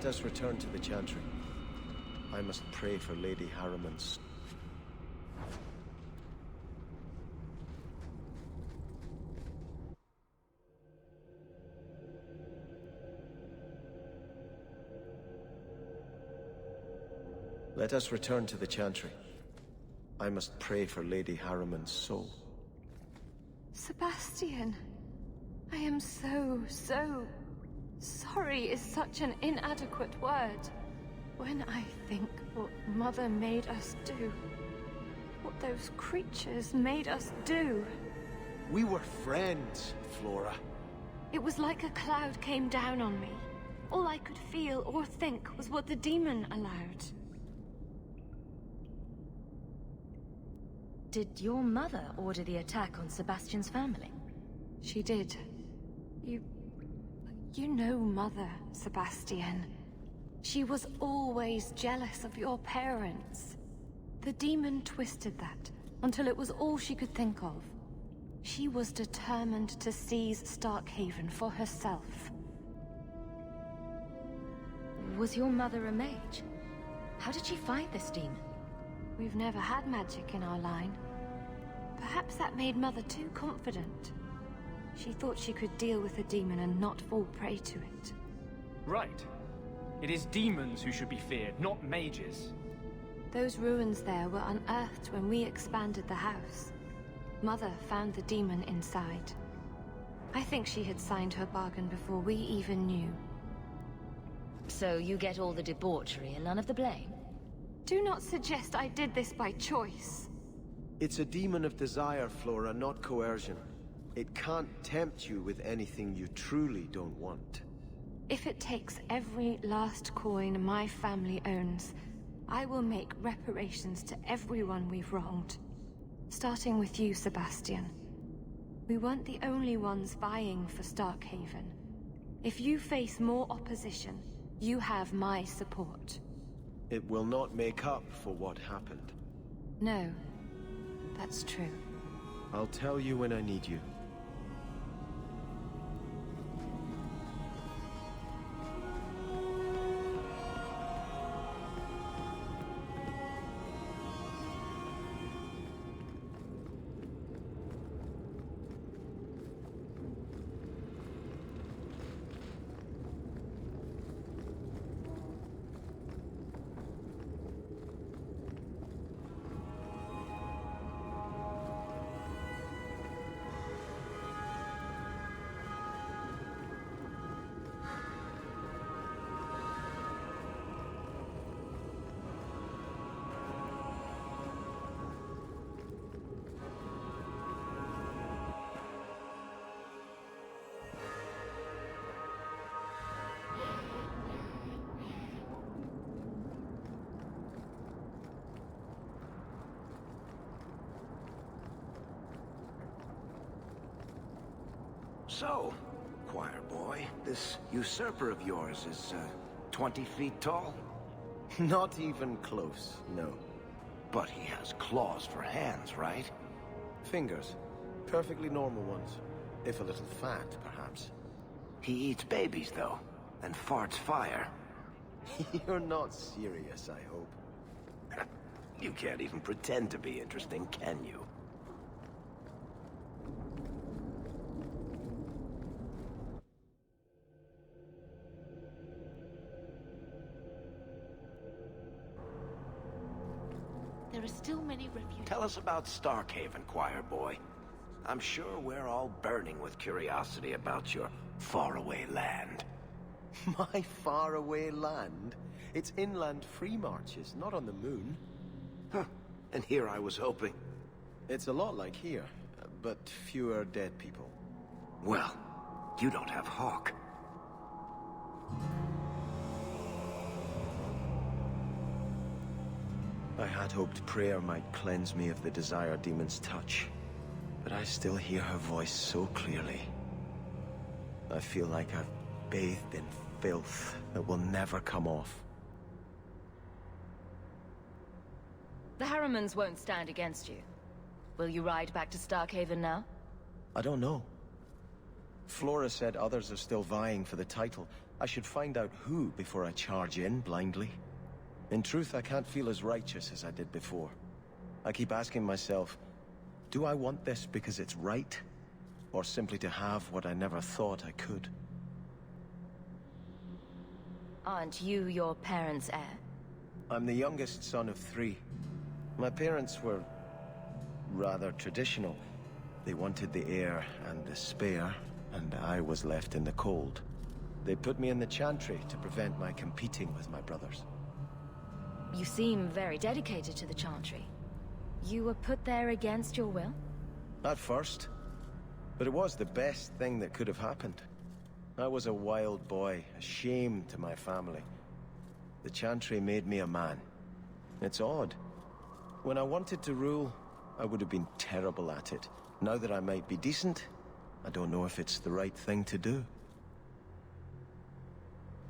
Let us return to the Chantry. I must pray for Lady Harriman's... Let us return to the Chantry. I must pray for Lady Harriman's soul. Sebastian, I am so sorry is such an inadequate word. When I think what Mother made us do, what those creatures made us do. We were friends, Flora. It was like a cloud came down on me. All I could feel or think was what the demon allowed. Did your mother order the attack on Sebastian's family? She did. You know Mother, Sebastian. She was always jealous of your parents. The demon twisted that until it was all she could think of. She was determined to seize Starkhaven for herself. Was your mother a mage? How did she fight this demon? We've never had magic in our line. Perhaps that made Mother too confident. She thought she could deal with the demon and not fall prey to it. Right. It is demons who should be feared, not mages. Those ruins there were unearthed when we expanded the house. Mother found the demon inside. I think she had signed her bargain before we even knew. So you get all the debauchery and none of the blame? Do not suggest I did this by choice. It's a demon of desire, Flora, not coercion. It can't tempt you with anything you truly don't want. If it takes every last coin my family owns, I will make reparations to everyone we've wronged. Starting with you, Sebastian. We weren't the only ones vying for Starkhaven. If you face more opposition, you have my support. It will not make up for what happened. No, that's true. I'll tell you when I need you. So, choir boy, this usurper of yours is, 20 feet tall? Not even close, no. But he has claws for hands, right? Fingers. Perfectly normal ones. If a little fat, perhaps. He eats babies, though, and farts fire. You're not serious, I hope. You can't even pretend to be interesting, can you? There are still many refugees. Tell us about Starkhaven, choir boy. I'm sure we're all burning with curiosity about your faraway land. My faraway land? It's inland free marches, not on the moon. Huh. And here I was hoping. It's a lot like here, but fewer dead people. Well, you don't have Hawke. I had hoped prayer might cleanse me of the Desire Demon's touch, but I still hear her voice so clearly. I feel like I've bathed in filth that will never come off. The Harrimans won't stand against you. Will you ride back to Starkhaven now? I don't know. Flora said others are still vying for the title. I should find out who before I charge in blindly. In truth, I can't feel as righteous as I did before. I keep asking myself, do I want this because it's right? Or simply to have what I never thought I could? Aren't you your parents' heir? I'm the youngest son of 3. My parents were rather traditional. They wanted the heir and the spare, and I was left in the cold. They put me in the Chantry to prevent my competing with my brothers. You seem very dedicated to the Chantry. You were put there against your will? At first. But it was the best thing that could have happened. I was a wild boy, a shame to my family. The Chantry made me a man. It's odd. When I wanted to rule, I would have been terrible at it. Now that I might be decent, I don't know if it's the right thing to do.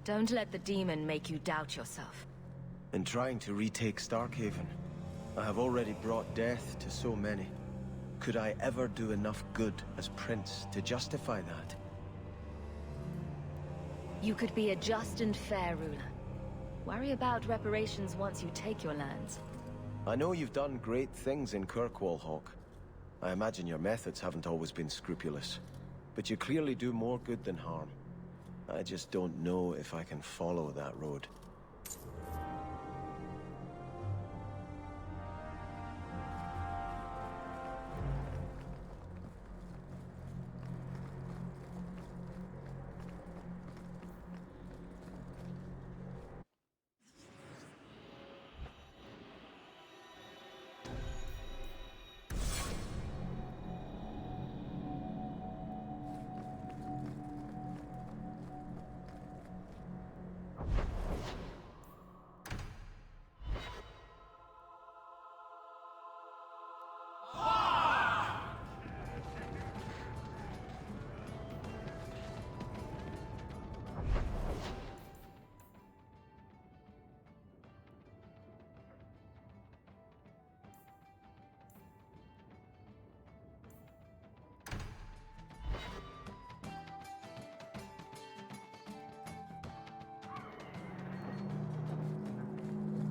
Don't let the demon make you doubt yourself. In trying to retake Starkhaven, I have already brought death to so many. Could I ever do enough good as Prince to justify that? You could be a just and fair ruler. Worry about reparations once you take your lands. I know you've done great things in Kirkwall, Hawke. I imagine your methods haven't always been scrupulous. But you clearly do more good than harm. I just don't know if I can follow that road.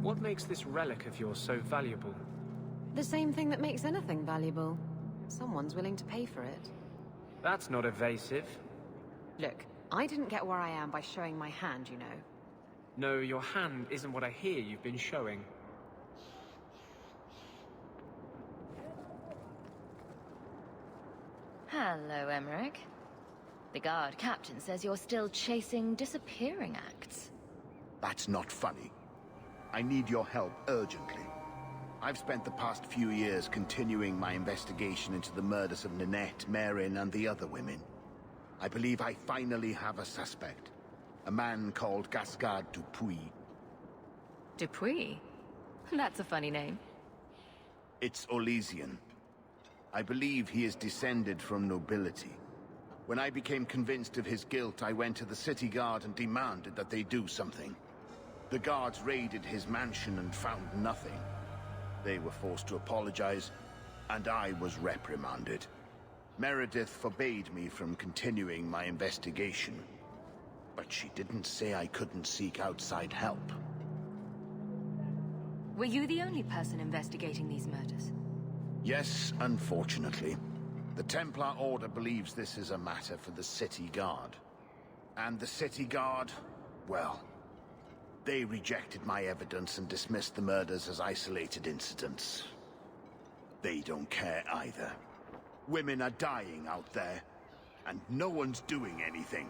What makes this relic of yours so valuable? The same thing that makes anything valuable. Someone's willing to pay for it. That's not evasive. Look, I didn't get where I am by showing my hand, you know. No, your hand isn't what I hear you've been showing. Hello, Emmerich. The guard captain says you're still chasing disappearing acts. That's not funny. I need your help urgently. I've spent the past few years continuing my investigation into the murders of Ninette, Marin, and the other women. I believe I finally have a suspect. A man called Gascard Dupuis. Dupuis? That's a funny name. It's Olesian. I believe he is descended from nobility. When I became convinced of his guilt, I went to the city guard and demanded that they do something. The guards raided his mansion and found nothing. They were forced to apologize, and I was reprimanded. Meredith forbade me from continuing my investigation. But she didn't say I couldn't seek outside help. Were you the only person investigating these murders? Yes, unfortunately. The Templar Order believes this is a matter for the City Guard. And the City Guard, well, they rejected my evidence and dismissed the murders as isolated incidents. They don't care either. Women are dying out there, and no one's doing anything.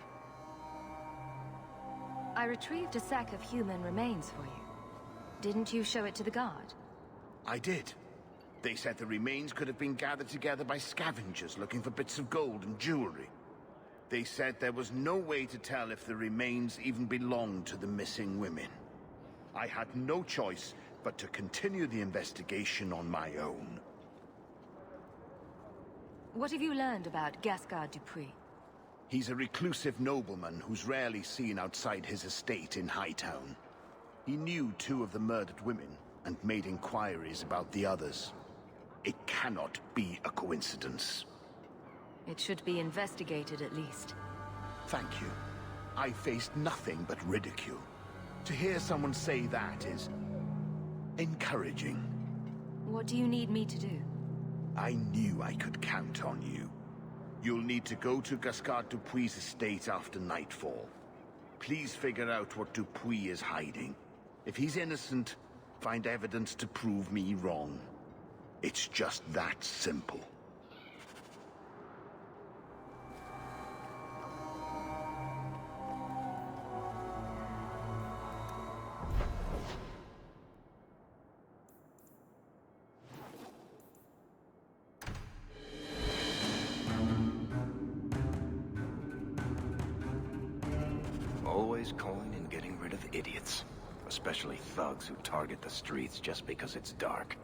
I retrieved a sack of human remains for you. Didn't you show it to the guard? I did. They said the remains could have been gathered together by scavengers looking for bits of gold and jewelry. They said there was no way to tell if the remains even belonged to the missing women. I had no choice but to continue the investigation on my own. What have you learned about Gascard Dupuis? He's a reclusive nobleman who's rarely seen outside his estate in Hightown. He knew 2 of the murdered women and made inquiries about the others. It cannot be a coincidence. It should be investigated at least. Thank you. I faced nothing but ridicule. To hear someone say that is encouraging. What do you need me to do? I knew I could count on you. You'll need to go to Gascard Dupuy's estate after nightfall. Please figure out what Dupuy is hiding. If he's innocent, find evidence to prove me wrong. It's just that simple. Always calling and getting rid of idiots. Especially thugs who target the streets just because it's dark.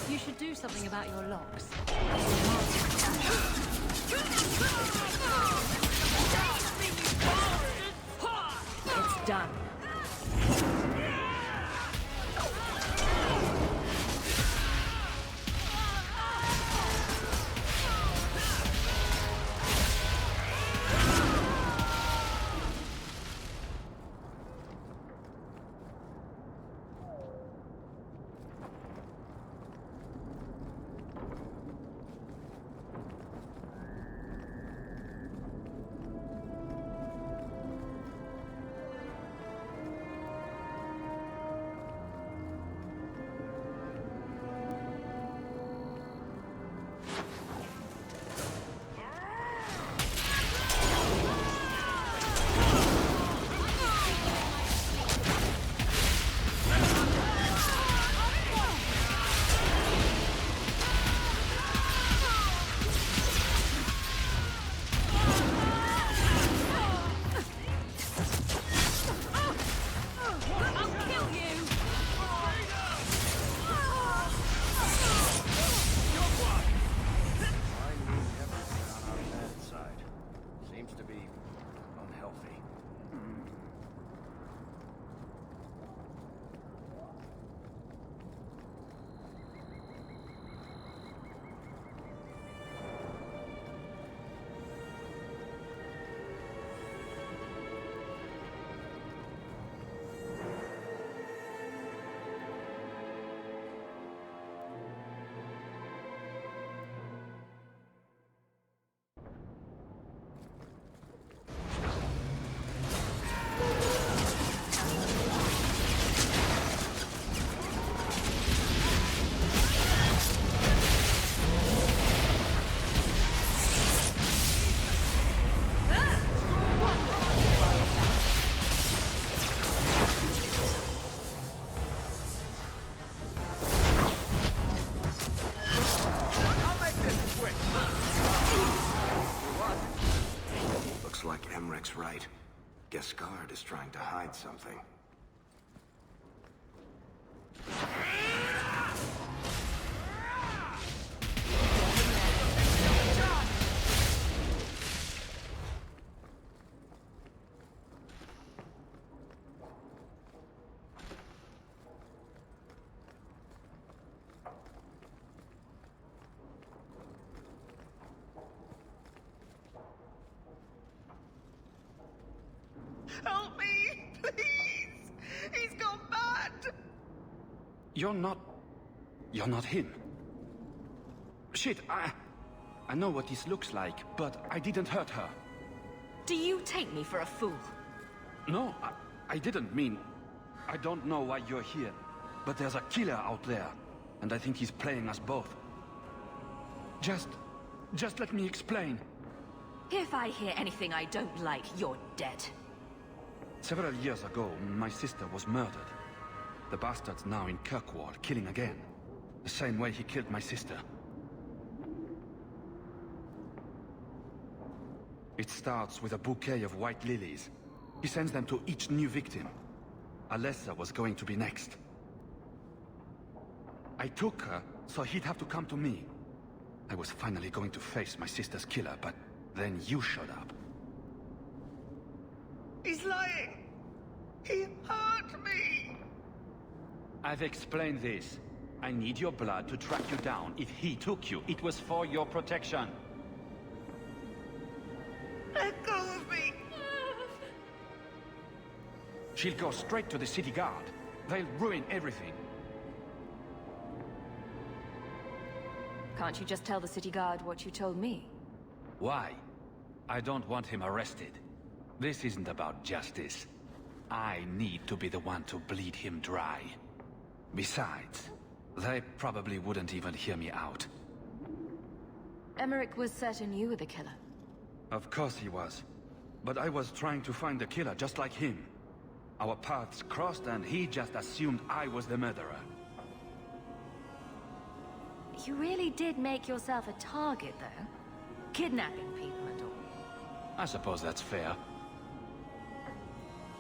You should do something about your locks. It's done. Guess Guard is trying to hide something. Help me! Please! He's gone mad! You're not him. Shit, I know what this looks like, but I didn't hurt her. Do you take me for a fool? No, I didn't mean... I don't know why you're here, but there's a killer out there, and I think he's playing us both. Just let me explain. If I hear anything I don't like, you're dead. Several years ago, my sister was murdered. The bastard's now in Kirkwall, killing again. The same way he killed my sister. It starts with a bouquet of white lilies. He sends them to each new victim. Alessa was going to be next. I took her, so he'd have to come to me. I was finally going to face my sister's killer, but then you showed up. He's lying! He hurt me! I've explained this. I need your blood to track you down. If he took you, it was for your protection. Let go of me! She'll go straight to the city guard. They'll ruin everything. Can't you just tell the city guard what you told me? Why? I don't want him arrested. This isn't about justice. I need to be the one to bleed him dry. Besides, they probably wouldn't even hear me out. Emmerich was certain you were the killer. Of course he was. But I was trying to find the killer just like him. Our paths crossed and he just assumed I was the murderer. You really did make yourself a target, though. Kidnapping people and all. I suppose that's fair.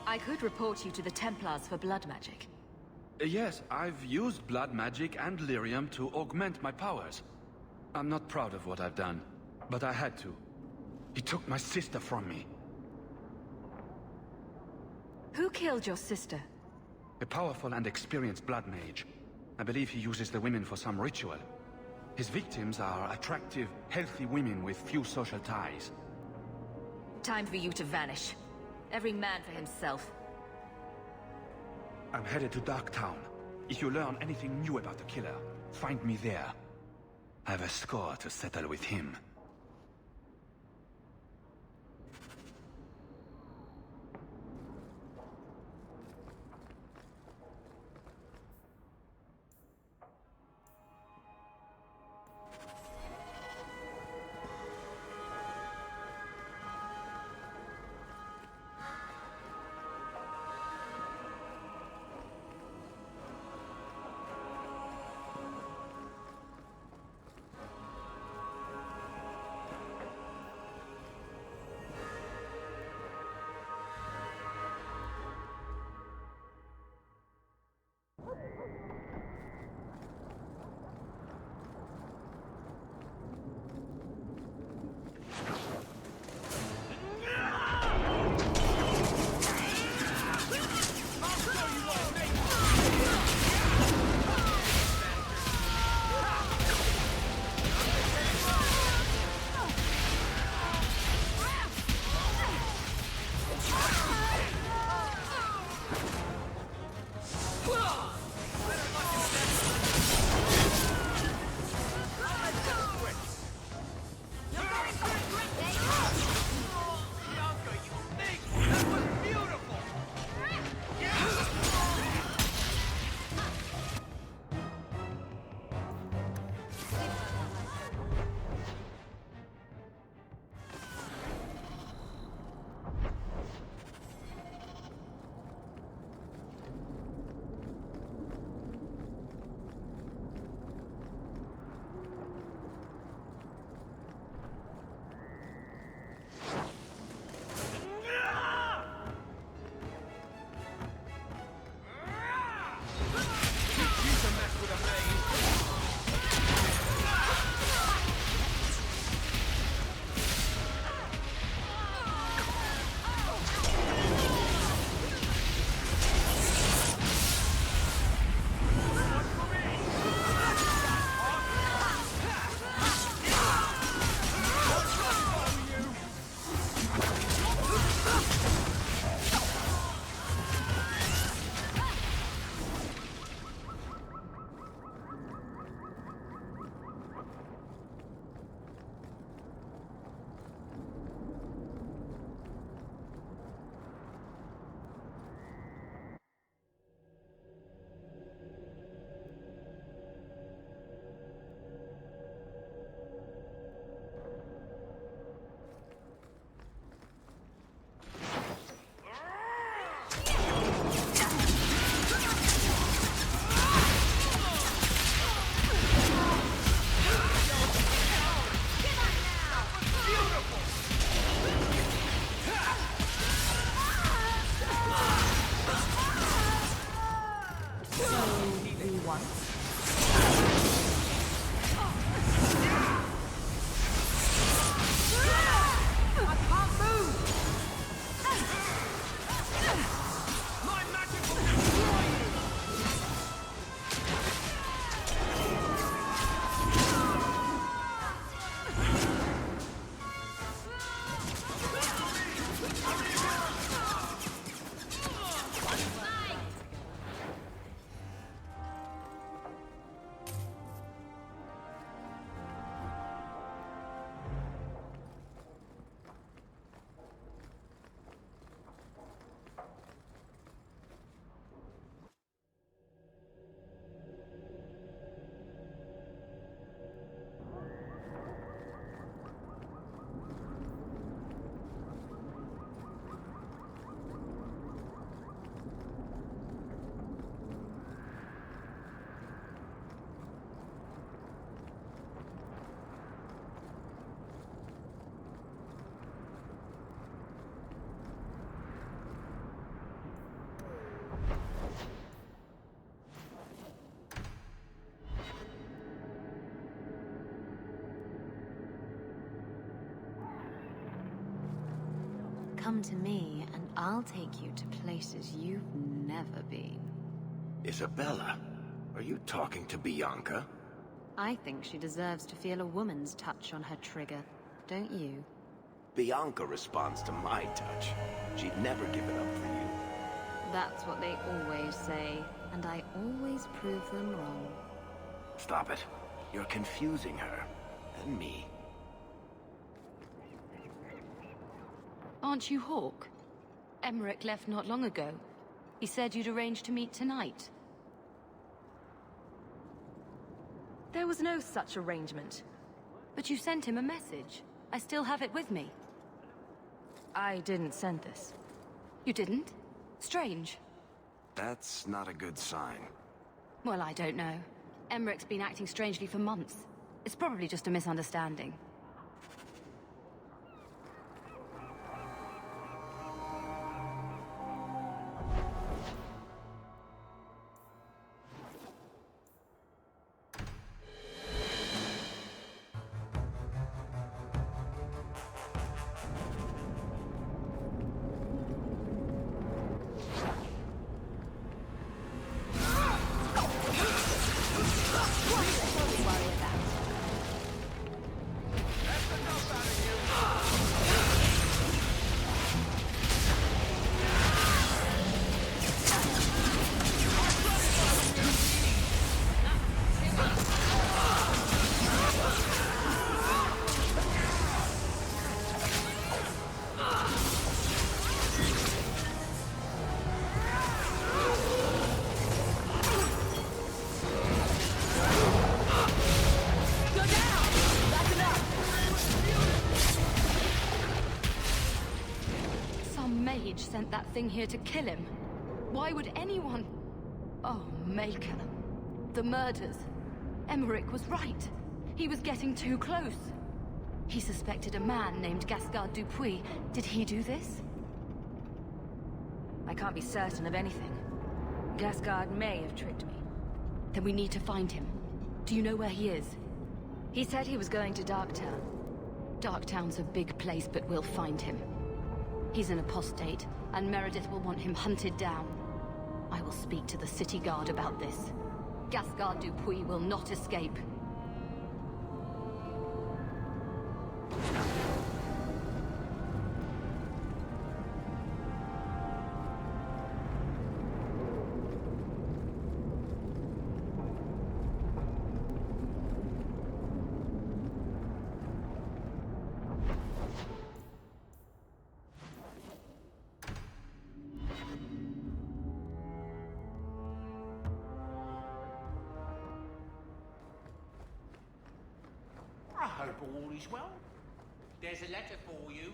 I could report you to the Templars for blood magic. Yes, I've used blood magic and lyrium to augment my powers. I'm not proud of what I've done, but I had to. He took my sister from me. Who killed your sister? A powerful and experienced blood mage. I believe he uses the women for some ritual. His victims are attractive, healthy women with few social ties. Time for you to vanish. Every man for himself. I'm headed to Darktown. If you learn anything new about the killer, find me there. I have a score to settle with him. once. I can't move! My magic will destroy you! Come to me, and I'll take you to places you've never been. Isabella, are you talking to Bianca? I think she deserves to feel a woman's touch on her trigger, don't you? Bianca responds to my touch. She'd never give it up for you. That's what they always say, and I always prove them wrong. Stop it. You're confusing her. And me. Aren't you Hawke? Emmerich left not long ago. He said you'd arranged to meet tonight. There was no such arrangement. But you sent him a message. I still have it with me. I didn't send this. You didn't? Strange. That's not a good sign. Well, I don't know. Emmerich's been acting strangely for months. It's probably just a misunderstanding. Sent that thing here to kill him. Why would anyone... Oh, Maker. The murders. Emmerich was right. He was getting too close. He suspected a man named Gascard Dupuis. Did he do this? I can't be certain of anything. Gascard may have tricked me. Then we need to find him. Do you know where he is? He said he was going to Darktown. Darktown's a big place, but we'll find him. He's an apostate, and Meredith will want him hunted down. I will speak to the city guard about this. Gascard Dupuis will not escape. I hope all is well. There's a letter for you.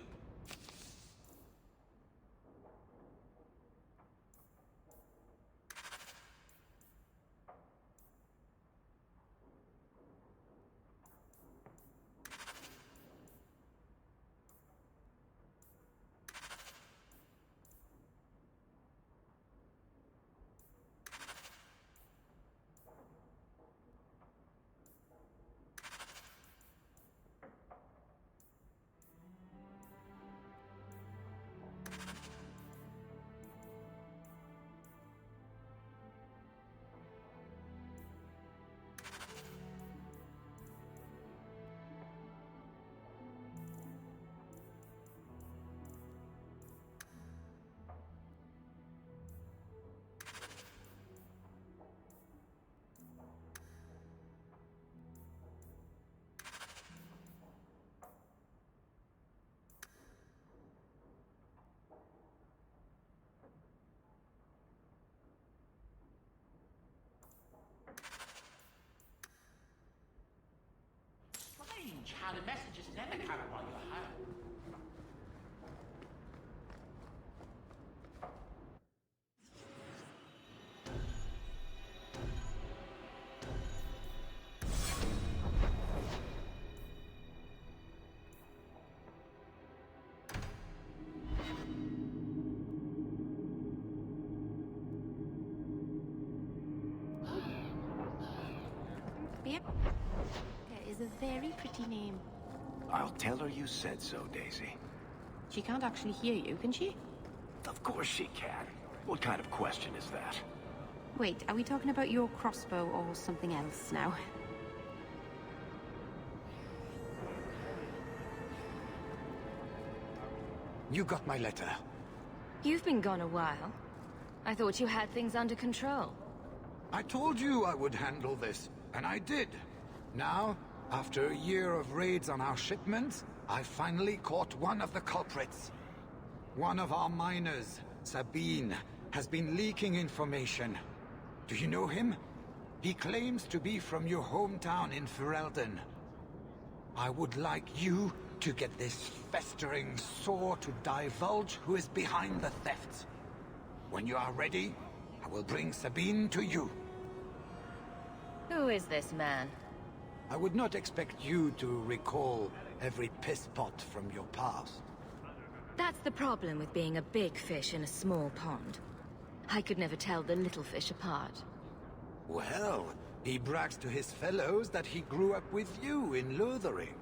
how the messages never come while you're home. That is a very pretty name. I'll tell her you said so, Daisy. She can't actually hear you, can she? Of course she can. What kind of question is that? Wait, are we talking about your crossbow or something else now? You got my letter. You've been gone a while. I thought you had things under control. I told you I would handle this, and I did. Now, after a year of raids on our shipments, I finally caught one of the culprits. One of our miners, Sabine, has been leaking information. Do you know him? He claims to be from your hometown in Ferelden. I would like you to get this festering sore to divulge who is behind the thefts. When you are ready, I will bring Sabine to you. Who is this man? I would not expect you to recall every piss pot from your past. That's the problem with being a big fish in a small pond. I could never tell the little fish apart. Well, he brags to his fellows that he grew up with you in Lothering.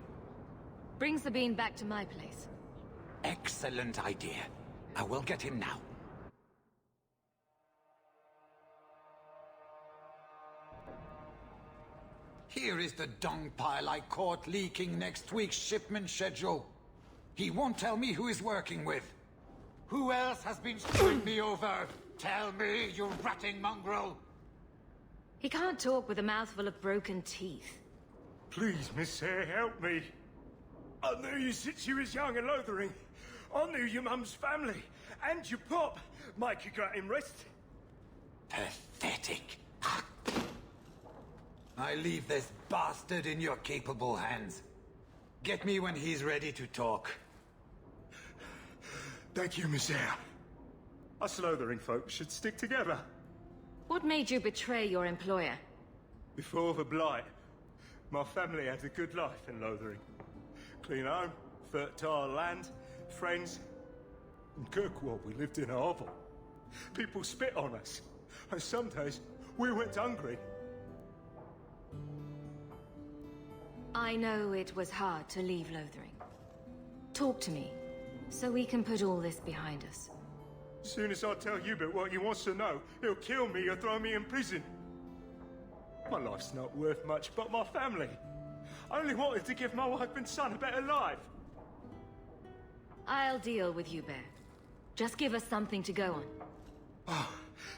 Bring Sabine back to my place. Excellent idea. I will get him now. Here is the dung pile I caught leaking next week's shipment schedule. He won't tell me who he's working with. Who else has been screwing me over? Tell me, you ratting mongrel! He can't talk with a mouthful of broken teeth. Please, Miss Hare, help me. I knew you since you was young and Lothering. I knew your mum's family, and your pop. Mike, you got him rest. Pathetic. I leave this bastard in your capable hands. Get me when he's ready to talk. Thank you, Miss Hare. Us Lothering folks should stick together. What made you betray your employer? Before the Blight, my family had a good life in Lothering. Clean home, fertile land, friends. In Kirkwall, we lived in a hovel. People spit on us, and some days we went hungry. I know it was hard to leave Lothering. Talk to me, so we can put all this behind us. As soon as I tell Hubert what he wants to know, he'll kill me or throw me in prison. My life's not worth much, but my family. I only wanted to give my wife and son a better life. I'll deal with Hubert. Just give us something to go on. Oh,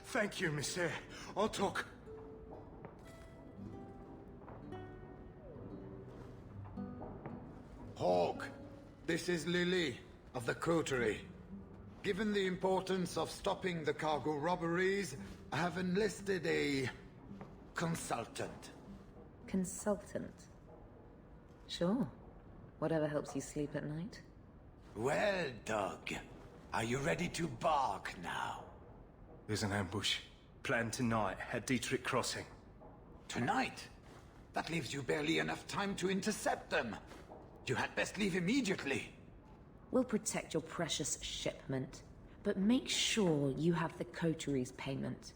thank you, Miss Hare. I'll talk. Hawke, this is Lily of the Coterie. Given the importance of stopping the cargo robberies, I have enlisted a consultant. Consultant? Sure. Whatever helps you sleep at night. Well, Doug, are you ready to bark now? There's an ambush planned tonight at Dietrich Crossing. Tonight? That leaves you barely enough time to intercept them. You had best leave immediately. We'll protect your precious shipment, but make sure you have the coterie's payment.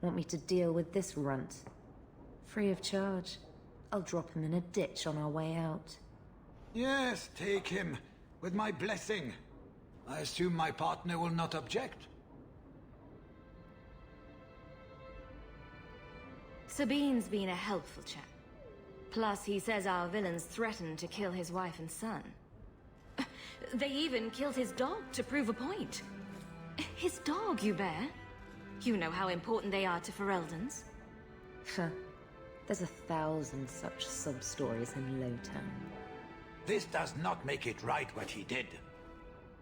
Want me to deal with this runt? Free of charge. I'll drop him in a ditch on our way out. Yes, take him, with my blessing. I assume my partner will not object. Sabine's been a helpful chap. Plus, he says our villains threatened to kill his wife and son. They even killed his dog to prove a point. His dog, Hubert. You know how important they are to Fereldans. There's 1,000 such sub-stories in Lowtown. This does not make it right what he did.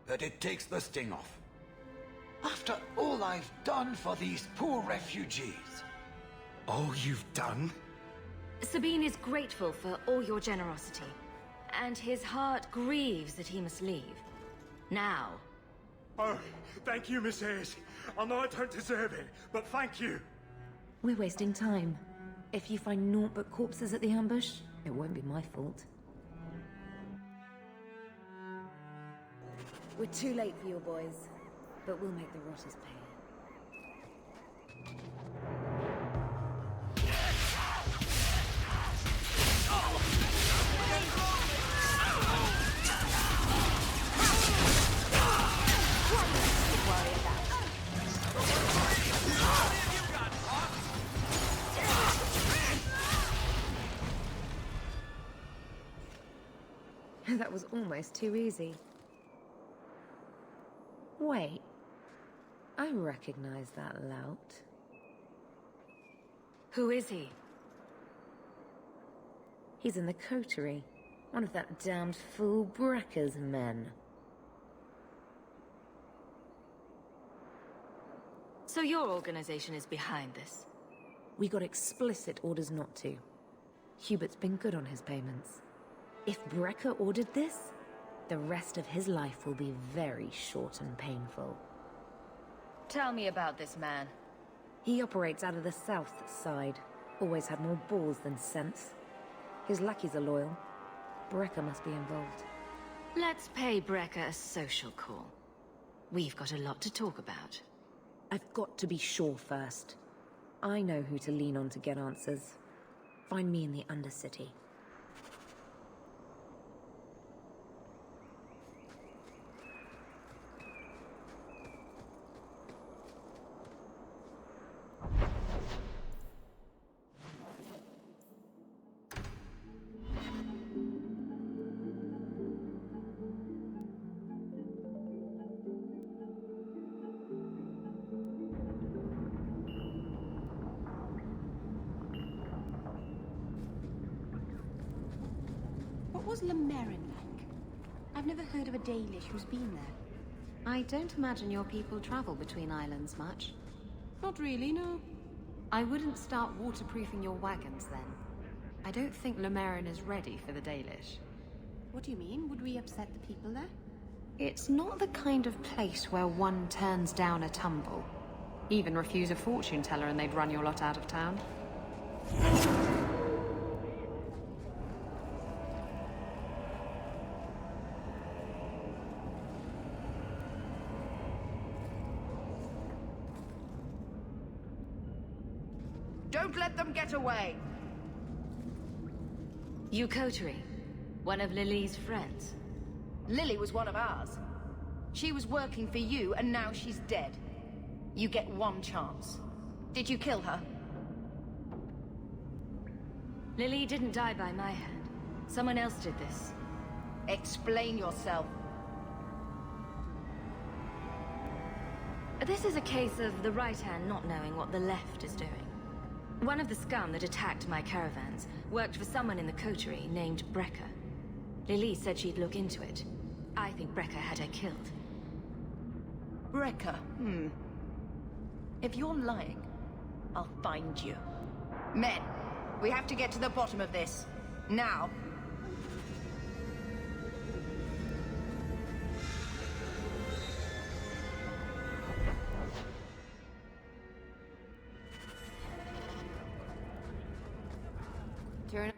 But it takes the sting off. After all I've done for these poor refugees. All you've done? Sabine is grateful for all your generosity. And his heart grieves that he must leave. Now. Oh, thank you, Miss Ayres. I know I don't deserve it, but thank you. We're wasting time. If you find naught but corpses at the ambush, it won't be my fault. We're too late for your boys, but we'll make the rotters pay. That was almost too easy. Wait. I recognize that lout. Who is he? He's in the coterie. One of that damned fool Brekker's men. So your organization is behind this? We got explicit orders not to. Hubert's been good on his payments. If Brekker ordered this, the rest of his life will be very short and painful. Tell me about this man. He operates out of the south side. Always had more balls than sense. His lackeys are loyal. Brekker must be involved. Let's pay Brekker a social call. We've got a lot to talk about. I've got to be sure first. I know who to lean on to get answers. Find me in the Undercity. What was Lemarin like? I've never heard of a Dalish who's been there. I don't imagine your people travel between islands much. Not really, no. I wouldn't start waterproofing your wagons then. I don't think Lemarin is ready for the Dalish. What do you mean? Would we upset the people there? It's not the kind of place where one turns down a tumble. Even refuse a fortune teller and they'd run your lot out of town. Don't let them get away! You coterie, one of Lily's friends. Lily was one of ours. She was working for you, and now she's dead. You get one chance. Did you kill her? Lily didn't die by my hand. Someone else did this. Explain yourself. This is a case of the right hand not knowing what the left is doing. One of the scum that attacked my caravans worked for someone in the coterie named Brekker. Lily said she'd look into it. I think Brekker had her killed. Brekker? If you're lying, I'll find you. Men, we have to get to the bottom of this. Now. Turn.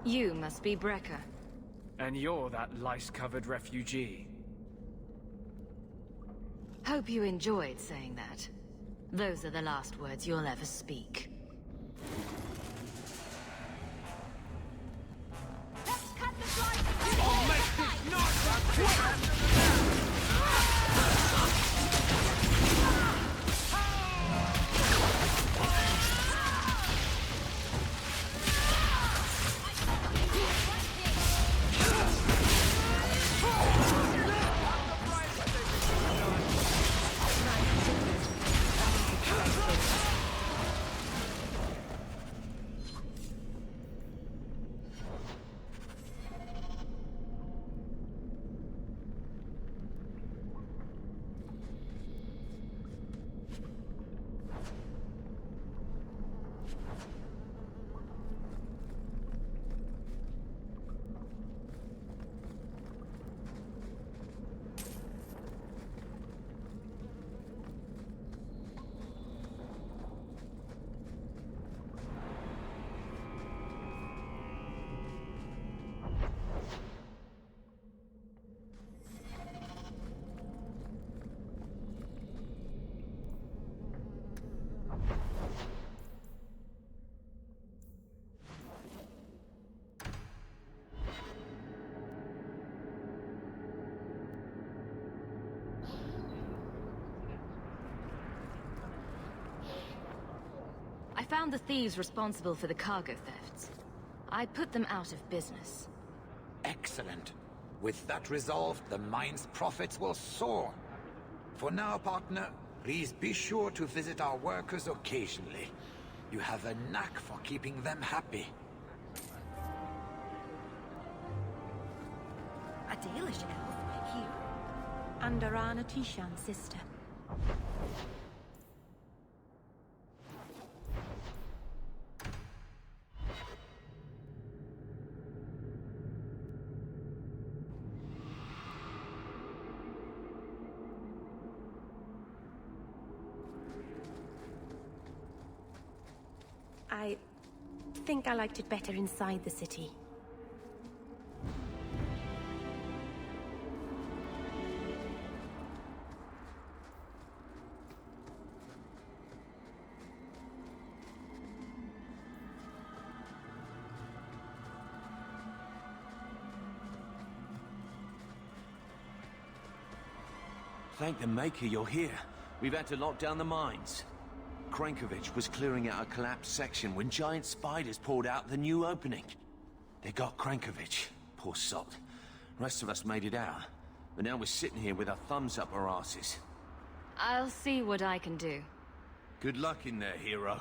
You must be Brecker. And you're that lice-covered refugee. Hope you enjoyed saying that. Those are the last words you'll ever speak. I found the thieves responsible for the cargo thefts. I put them out of business. Excellent. With that resolved, the mine's profits will soar. For now, partner, please be sure to visit our workers occasionally. You have a knack for keeping them happy. Adelish elf, hero. And Arana Tishan's sister. I think I liked it better inside the city. Thank the Maker you're here. We've had to lock down the mines. Krankovich was clearing out a collapsed section when giant spiders poured out the new opening. They got Krankovich, poor sod. Rest of us made it out. But now we're sitting here with our thumbs up our asses. I'll see what I can do. Good luck in there, hero.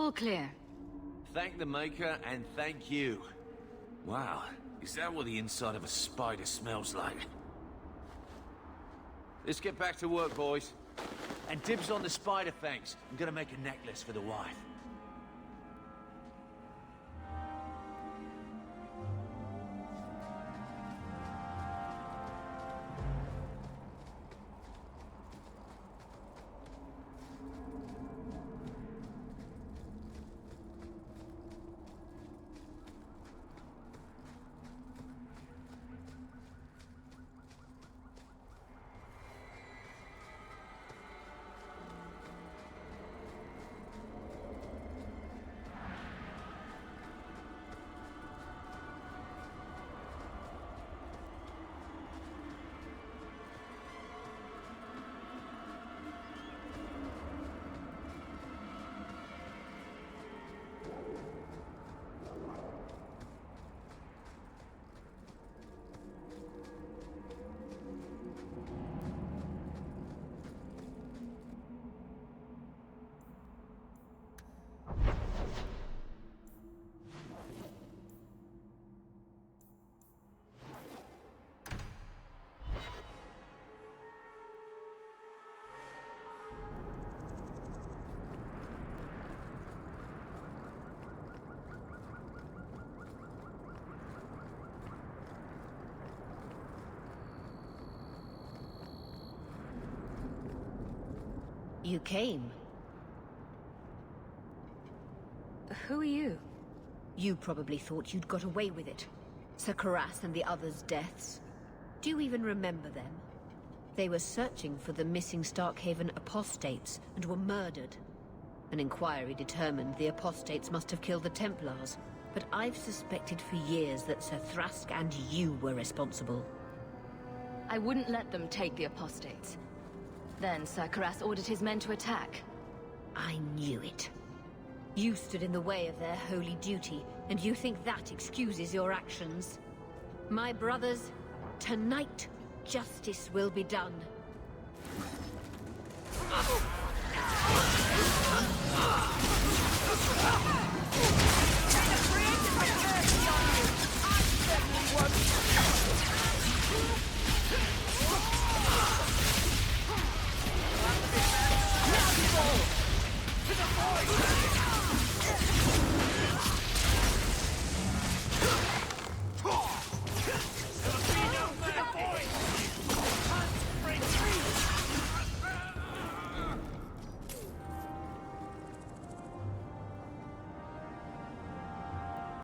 All clear. Thank the Maker, and thank you. Wow, is that what the inside of a spider smells like? Let's get back to work, boys. And dibs on the spider fangs. I'm gonna make a necklace for the wife. You came. Who are you? You probably thought you'd got away with it. Sir Karas and the others' deaths. Do you even remember them? They were searching for the missing Starkhaven apostates and were murdered. An inquiry determined the apostates must have killed the Templars, but I've suspected for years that Sir Thrask and you were responsible. I wouldn't let them take the apostates. Then Sir Karas ordered his men to attack. I knew it. You stood in the way of their holy duty, and you think that excuses your actions. My brothers, tonight, justice will be done.